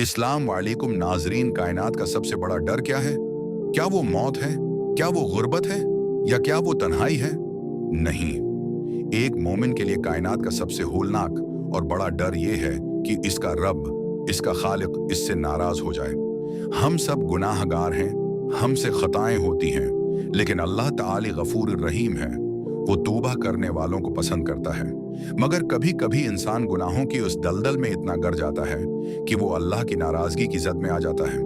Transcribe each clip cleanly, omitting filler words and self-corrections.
इस्लाम वालेकुम नाजरीन, कायनात का सबसे बड़ा डर क्या है? क्या वो मौत है? क्या वो गुर्बत है? या क्या वो तन्हाई है? नहीं। एक मोमिन के लिए कायनात का सबसे होलनाक और बड़ा डर ये है कि इसका रब, इसका खालिक इससे नाराज हो जाए। हम सब गुनाहगार हैं, हमसे खताएं होती हैं, लेकिन अल्लाह ताली गफूर रहीम है। वो तौबा करने वालों को पसंद करता है। मगर कभी कभी इंसान गुनाहों की उस दलदल में इतना गर जाता है कि वो अल्लाह की नाराजगी की जद में आ जाता है।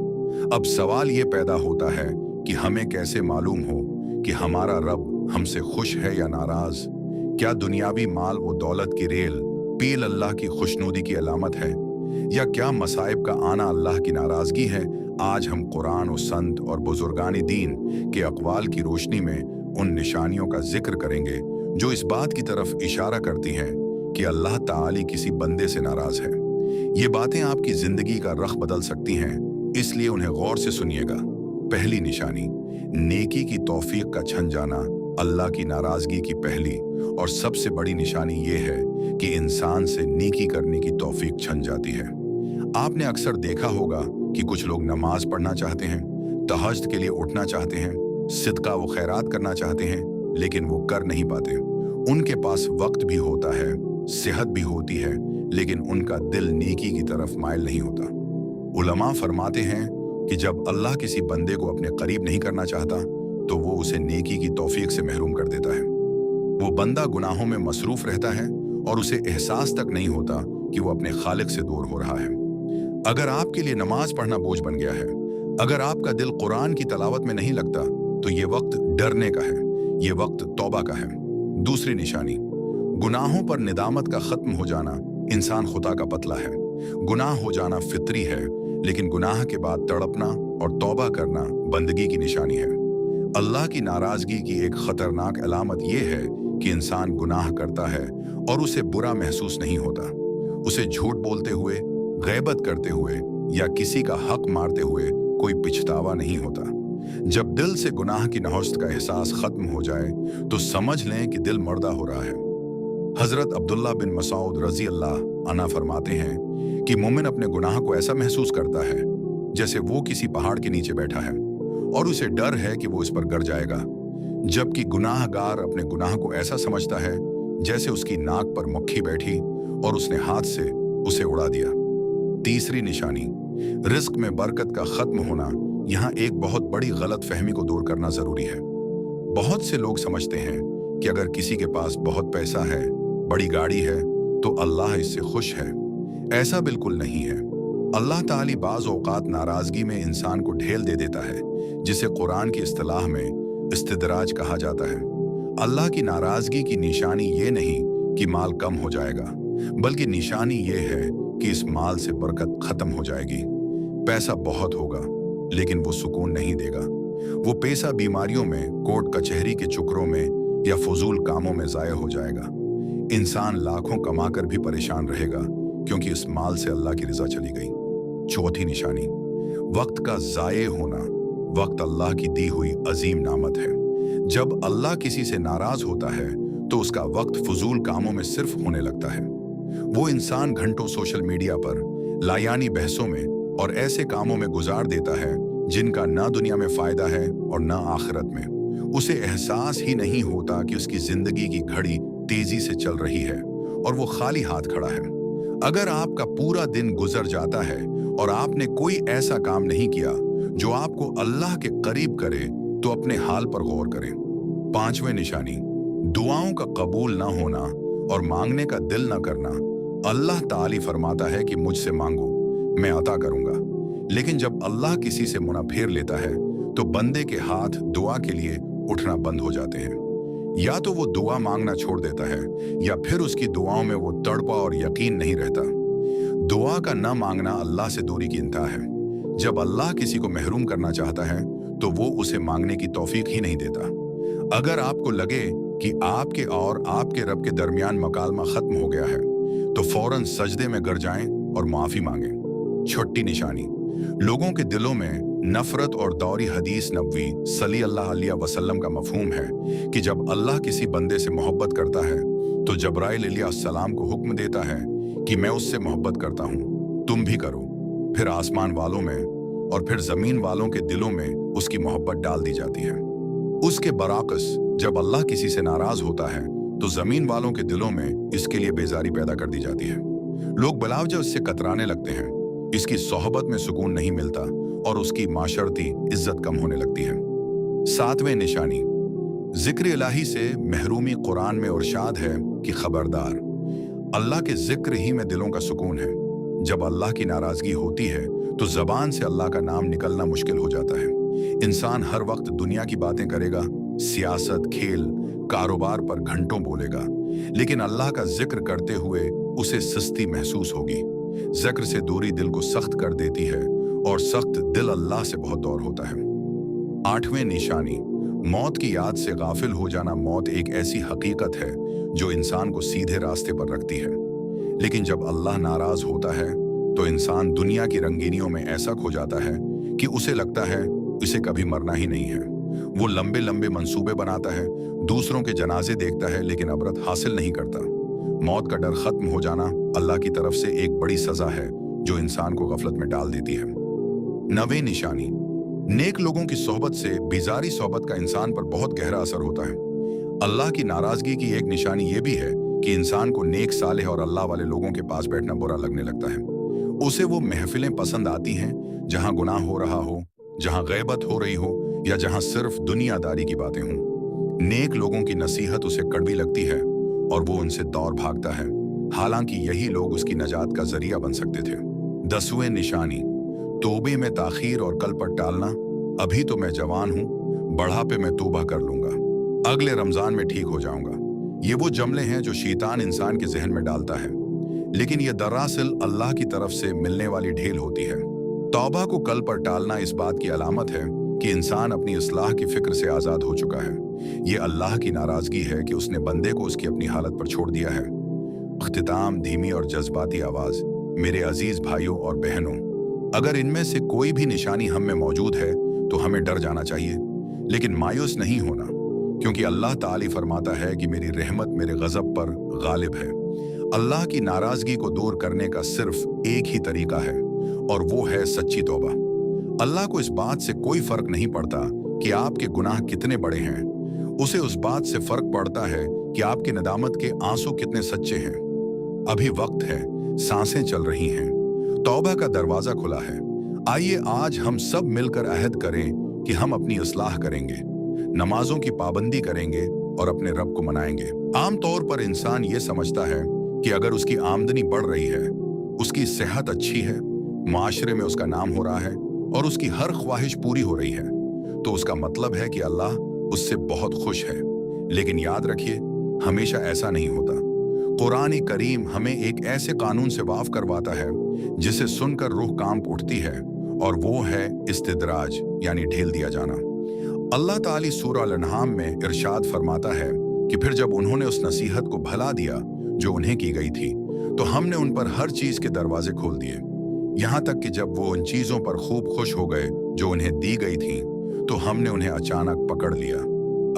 अब सवाल ये पैदा होता है कि हमें कैसे मालूम हो कि हमारा रब हमसे खुश है या नाराज? क्या दुनियावी माल वो दौलत की रेल पील अल्लाह की खुशनुदी की अलामत है, या क्या मसाइब का आना अल्लाह की नाराजगी है? आज हम कुरान और संत और बुजुर्गानी दीन के अक़वाल की रोशनी में उन निशानियों का जिक्र करेंगे जो इस बात की तरफ इशारा करती हैं कि अल्लाह ताली किसी बंदे से नाराज है। ये बातें आपकी जिंदगी का रख बदल सकती हैं, इसलिए उन्हें गौर से सुनिएगा। पहली निशानी, नेकी की तौफीक का छन जाना अल्लाह की नाराजगी की पहली और सबसे बड़ी निशानी ये है कि इंसान से नेकी करने की तौफीक छन जाती है। आपने अक्सर देखा होगा कि कुछ लोग नमाज पढ़ना चाहते हैं, तहज्जुद के लिए उठना चाहते हैं, सिदका व खैरात करना चाहते हैं, लेकिन वो कर नहीं पाते। उनके पास वक्त भी होता है, सेहत भी होती है, लेकिन उनका दिल नेकी की तरफ माइल नहीं होता। उलमा फरमाते हैं कि जब अल्लाह किसी बंदे को अपने करीब नहीं करना चाहता तो वो उसे नेकी की तौफीक से महरूम कर देता है। वो बंदा गुनाहों में मसरूफ रहता है और उसे एहसास तक नहीं होता कि वो अपने खालिक से दूर हो रहा है। अगर आपके लिए नमाज पढ़ना बोझ बन गया है, अगर आपका दिल कुरान की तलावत में नहीं लगता, तो ये वक्त डरने का है, ये वक्त तौबा का है। दूसरी निशानी, गुनाहों पर निदामत का खत्म हो जाना इंसान खुदा का पतला है। गुनाह हो जाना फितरी है, लेकिन गुनाह के बाद तड़पना और तौबा करना बंदगी की निशानी है। अल्लाह की नाराजगी की एक खतरनाक अलामत यह है कि इंसान गुनाह करता है और उसे बुरा महसूस नहीं होता। उसे झूठ बोलते हुए, गैबत करते हुए या किसी का हक मारते हुए कोई पछतावा नहीं होता। जब दिल से गुनाह की नहौस्त का एहसास खत्म हो जाए तो समझ लें कि दिल मर्दा हो रहा है। हजरत अब्दुल्ला बिन मसूद रजी अल्लाह अन्हु फरमाते हैं कि मोमिन अपने गुनाह को ऐसा महसूस करता है जैसे वो किसी पहाड़ के नीचे बैठा है और उसे डर है कि वो इस पर गिर जाएगा, जबकि गुनाहगार अपने गुनाह को ऐसा समझता है जैसे उसकी नाक पर मक्खी बैठी और उसने हाथ से उसे उड़ा दिया। तीसरी निशानी, रिस्क में बरकत का खत्म होना। यहाँ एक बहुत बड़ी गलत फहमी को दूर करना जरूरी है। बहुत से लोग समझते हैं कि अगर किसी के पास बहुत पैसा है, बड़ी गाड़ी है, तो अल्लाह इससे खुश है। ऐसा बिल्कुल नहीं है। अल्लाह ताली बाज़ औक़ात नाराजगी में इंसान को ढेल दे देता है, जिसे कुरान की इस्तिलाह में इस्तिदराज कहा जाता है। अल्लाह की नाराजगी की निशानी ये नहीं कि माल कम हो जाएगा, बल्कि निशानी ये है कि इस माल से बरकत खत्म हो जाएगी। पैसा बहुत होगा, लेकिन वो सुकून नहीं देगा। वो पैसा बीमारियों में, कोर्ट कचहरी के चुकरों में या फजूल कामों में ज़ाया हो जाएगा। इंसान लाखों कमाकर भी परेशान रहेगा, क्योंकि इस माल से अल्लाह की रिजा चली गई। चौथी निशानी, वक्त का ज़ाये होना। वक्त अल्लाह की दी हुई अजीम नामत है। जब अल्लाह किसी से नाराज होता है तो उसका वक्त फजूल कामों में सिर्फ होने लगता है। वो इंसान घंटों सोशल मीडिया पर लायानी बहसों में और ऐसे कामों में गुजार देता है जिनका ना दुनिया में फायदा है और ना आखिरत में। उसे एहसास ही नहीं होता कि उसकी जिंदगी की घड़ी तेजी से चल रही है और वो खाली हाथ खड़ा है। अगर आपका पूरा दिन गुजर जाता है और आपने कोई ऐसा काम नहीं किया जो आपको अल्लाह के करीब करे, तो अपने हाल पर गौर करें। पांचवें निशानी, दुआओं का कबूल ना होना और मांगने का दिल ना करना। अल्लाह ताली फरमाता है कि मुझसे मांगो, मैं अता करूंगा। लेकिन जब अल्लाह किसी से मुना फेर लेता है तो बंदे के हाथ दुआ के लिए उठना बंद हो जाते हैं। या तो वो दुआ मांगना छोड़ देता है, या फिर उसकी दुआओं में वो तड़पा और यकीन नहीं रहता। दुआ का न मांगना अल्लाह से दूरी की इंतहा है। जब अल्लाह किसी को महरूम करना चाहता है तो वो उसे मांगने की तौफीक ही नहीं देता। अगर आपको लगे कि आपके और आपके रब के दरमियान मकालमा खत्म हो गया है, तो फौरन सजदे में गिर जाएं और माफी मांगें। छठी निशानी, लोगों के दिलों में नफरत और दौरी हदीस नबवी सल्लल्लाहु अलैहि वसल्लम का मफहूम है कि जब अल्लाह किसी बंदे से मोहब्बत करता है तो जब्राइल अलैहिस्सलाम को हुक्म देता है कि मैं उससे मोहब्बत करता हूँ, तुम भी करो। फिर आसमान वालों में और फिर जमीन वालों के दिलों में उसकी मोहब्बत डाल दी जाती है। उसके बराकस जब अल्लाह किसी से नाराज होता है तो जमीन वालों के दिलों में इसके लिए बेजारी पैदा कर दी जाती है। लोग बिलावजा उससे कतराने लगते हैं, इसकी सोहबत में सुकून नहीं मिलता और उसकी माशरती इज्जत कम होने लगती है। 7वें निशानी, जिक्र इलाही से महरूमी। कुरान में इरशाद है कि खबरदार, अल्लाह के जिक्र ही में दिलों का सुकून है। जब अल्लाह की नाराजगी होती है तो जबान से अल्लाह का नाम निकलना मुश्किल हो जाता है। इंसान हर वक्त दुनिया की बातें करेगा, सियासत, खेल, कारोबार पर घंटों बोलेगा, लेकिन अल्लाह का जिक्र करते हुए उसे सुस्ती महसूस होगी। जिक्र से दूरी दिल को सख्त कर देती है और सख्त दिल अल्लाह से बहुत दूर होता है। 8वें निशानी, मौत की याद से गाफिल हो जाना। मौत एक ऐसी हकीकत है जो इंसान को सीधे रास्ते पर रखती है, लेकिन जब अल्लाह नाराज होता है तो इंसान दुनिया की रंगीनियों में ऐसा खो जाता है कि उसे लगता है इसे कभी मरना ही नहीं है। वो लंबे लंबे मंसूबे बनाता है, दूसरों के जनाजे देखता है, लेकिन अबरत हासिल नहीं करता। मौत का डर खत्म हो जाना अल्लाह की तरफ से एक बड़ी सजा है जो इंसान को गफलत में डाल देती है। 9वें निशानी, नेक लोगों की सोहबत से बेजारी सोहबत का इंसान पर बहुत गहरा असर होता है। अल्लाह की नाराजगी की एक निशानी ये भी है कि इंसान को नेक, सालेह और अल्लाह वाले लोगों के पास बैठना बुरा लगने लगता है। उसे वो महफिलें पसंद आती हैं जहां गुनाह हो रहा हो, जहां गैबत हो रही हो या जहां सिर्फ दुनियादारी की बातें हों। नेक लोगों की नसीहत उसे कड़वी लगती है और वो उनसे दौड़ भागता है, हालांकि यही लोग उसकी नजात का जरिया बन सकते थे। 10वें निशानी, तौबे में ताखीर और कल पर टालना। अभी तो मैं जवान हूं, बढ़ापे में तौबा कर लूंगा, अगले रमजान में ठीक हो जाऊंगा। ये वो जमले हैं जो शैतान इंसान के जहन में डालता है, लेकिन ये दरअसल अल्लाह की तरफ से मिलने वाली ढेल होती है। तौबा को कल पर टालना इस बात की अलामत है कि इंसान अपनी इस्लाह की फिक्र से आजाद हो चुका है। ये अल्लाह की नाराजगी है कि उसने बंदे को उसकी अपनी हालत पर छोड़ दिया है। इख्तिताम, धीमी और जज्बाती आवाज। मेरे अजीज भाइयों और बहनों, अगर इनमें से कोई भी निशानी हम में मौजूद है तो हमें डर जाना चाहिए, लेकिन मायूस नहीं होना, क्योंकि अल्लाह ताली फरमाता है कि मेरी रहमत मेरे गजब पर गालिब है। अल्लाह की नाराजगी को दूर करने का सिर्फ एक ही तरीका है और वो है सच्ची तौबा। अल्लाह को इस बात से कोई फर्क नहीं पड़ता कि आपके गुनाह कितने बड़े हैं, उसे उस बात से फर्क पड़ता है कि आपके नदामत के आंसू कितने सच्चे हैं। अभी वक्त है, सांसें चल रही हैं, तौबा का दरवाजा खुला है। आइए आज हम सब मिलकर अहद करें कि हम अपनी इस्लाह करेंगे, नमाजों की पाबंदी करेंगे और अपने रब को मनाएंगे। आमतौर पर इंसान ये समझता है कि अगर उसकी आमदनी बढ़ रही है, उसकी सेहत अच्छी है, माशरे में उसका नाम हो रहा है और उसकी हर ख्वाहिश पूरी हो रही है, तो उसका मतलब है कि अल्लाह उससे बहुत खुश है। लेकिन याद रखिए, हमेशा ऐसा नहीं होता। कुरान करीम हमें एक ऐसे कानून से वाफ करवाता है जिसे सुनकर रूह कांप उठती है, और वो है इस्तिदराज, यानी ढेल दिया जाना। अल्लाह ताली सूरह अल-अनआम में इरशाद फरमाता है कि फिर जब उन्होंने उस नसीहत को भला दिया जो उन्हें की गई थी, तो हमने उन पर हर चीज के दरवाजे खोल दिए, यहाँ तक कि जब वो उन चीजों पर खूब खुश हो गए जो उन्हें दी गई थी, तो हमने उन्हें अचानक पकड़ लिया।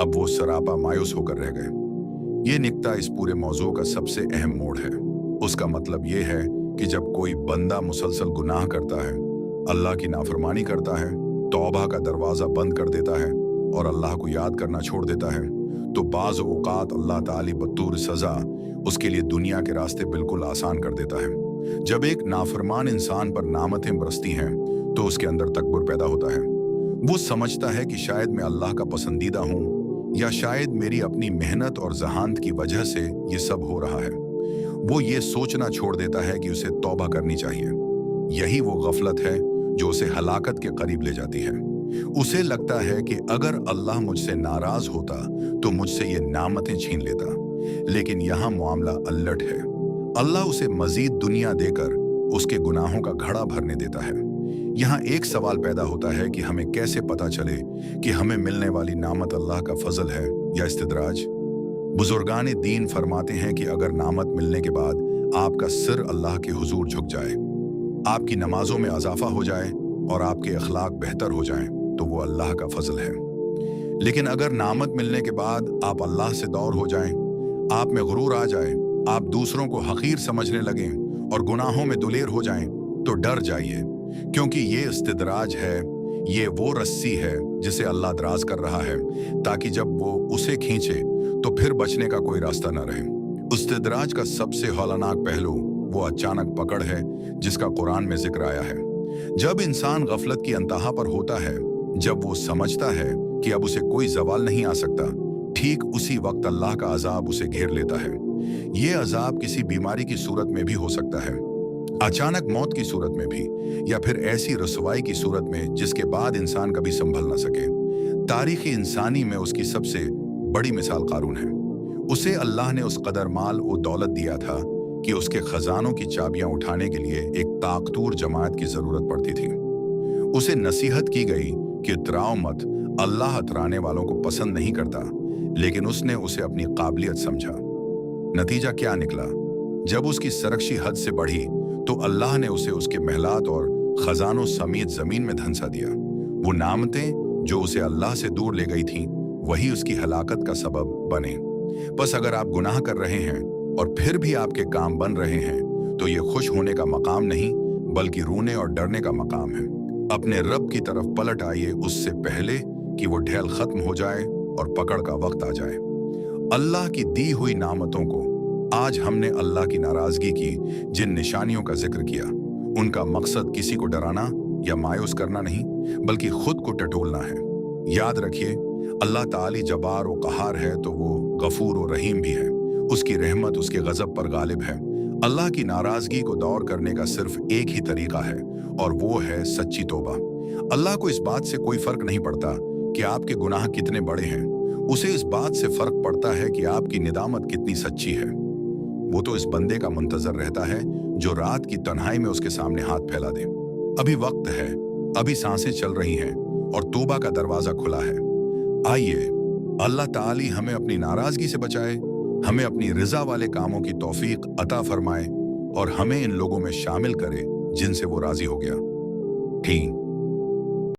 अब वो सरापा मायूस होकर रह गए। ये निकता इस पूरे मौजू का सबसे अहम मोड़ है। उसका मतलब ये है कि जब कोई बंदा मुसलसल गुनाह करता है, अल्लाह की नाफरमानी करता है, तौबा का दरवाजा बंद कर देता है और अल्लाह को याद करना छोड़ देता है, तो बाज़ औक़ात अल्लाह ताली बतौर सज़ा उसके लिए दुनिया के रास्ते बिल्कुल आसान कर देता है। जब एक नाफरमान इंसान पर नामतें बरसती हैं तो उसके अंदर तकब्बुर पैदा होता है। वो समझता है कि शायद मैं अल्लाह का पसंदीदा हूँ, या शायद मेरी अपनी मेहनत और जहानत की वजह से ये सब हो रहा है। वो ये सोचना छोड़ देता है कि उसे तौबा करनी चाहिए। यही वो गफलत है जो उसे हलाकत के करीब ले जाती है। उसे लगता है कि अगर अल्लाह मुझसे नाराज होता तो मुझसे ये नामतें छीन लेता, लेकिन यहाँ मामला उलट है। अल्लाह उसे मजीद दुनिया देकर उसके गुनाहों का घड़ा भरने देता है। यहाँ एक सवाल पैदा होता है कि हमें कैसे पता चले कि हमें मिलने वाली नामत अल्लाह का फजल है या इस्तिदराज। बुजुर्गान दीन फरमाते हैं कि अगर नामत मिलने के बाद आपका सिर अल्लाह के हुजूर झुक जाए, आपकी नमाजों में इजाफा हो जाए और आपके अखलाक बेहतर हो जाएं, तो वो अल्लाह का फजल है। लेकिन अगर नामत मिलने के बाद आप अल्लाह से दूर हो जाएं, आप में गुरूर आ जाए, आप दूसरों को हकीर समझने लगें और गुनाहों में दुलेर हो जाएं, तो डर जाइए, क्योंकि ये इस्तिदराज है, ये वो रस्सी है जिसे अल्लाह दराज कर रहा है ताकि जब वो उसे खींचे तो फिर बचने का कोई रास्ता न रहे। इस्तिदराज का सबसे हौलनाक पहलू वो अचानक पकड़ है जिसका कुरान में जिक्र आया है। जब इंसान गफलत की अंतहा पर होता है, जब वो समझता है कि अब उसे कोई जवाल नहीं आ सकता, ठीक उसी वक्त अल्लाह का अजाब उसे घेर लेता है। ये अजाब किसी बीमारी की सूरत में भी हो सकता है, अचानक मौत की सूरत में भी, या फिर ऐसी रसवाई की सूरत में जिसके बाद इंसान कभी संभल न सके। तारीखी इंसानी में उसकी सबसे बड़ी मिसाल कारून है। उसे अल्लाह ने उस कदर माल और दौलत दिया था कि उसके खजानों की चाबियां उठाने के लिए एक ताकतूर जमात की जरूरत पड़ती थी। उसे नसीहत की गई कि इतराओ मत, अल्लाह इतराने वालों को पसंद नहीं करता, लेकिन उसने उसे अपनी काबिलियत समझा। नतीजा क्या निकला? जब उसकी सरकशी हद से बढ़ी तो अल्लाह ने उसे उसके महलात और खजानों समेत जमीन में धंसा दिया। वो नामतें जो उसे अल्लाह से दूर ले गई थीं, वही उसकी हलाकत का सबब बने। बस अगर आप गुनाह कर रहे हैं और फिर भी आपके काम बन रहे हैं तो ये खुश होने का मकाम नहीं, बल्कि रोने और डरने का मकाम है। अपने रब की तरफ पलट आइए उससे पहले कि वो ढेल खत्म हो जाए और पकड़ का वक्त आ जाए। अल्लाह की दी हुई नामतों को आज हमने अल्लाह की नाराजगी की जिन निशानियों का जिक्र किया, उनका मकसद किसी को डराना या मायूस करना नहीं, बल्कि खुद को टटोलना है। याद रखिए, अल्लाह ताली जबार व कहार है तो वो गफूर और रहीम भी है। उसकी रहमत उसके गजब पर गालिब है। अल्लाह की नाराजगी को दौर करने का सिर्फ एक ही तरीका है और वो है सच्ची तौबा। अल्लाह को इस बात से कोई फर्क नहीं पड़ता कि आपके गुनाह कितने बड़े हैं, उसे इस बात से फर्क पड़ता है कि आपकी निदामत कितनी सच्ची है। वो तो इस बंदे का मुंतजर रहता है जो रात की तन्हाई में उसके सामने हाथ फैला दे। अभी वक्त है, अभी सांसें चल रही हैं और तौबा का दरवाजा खुला है। आइए, अल्लाह ताली हमें अपनी नाराजगी से बचाए, हमें अपनी रिजा वाले कामों की तौफीक अता फरमाए और हमें इन लोगों में शामिल करे जिनसे वो राजी हो गया। ठीक।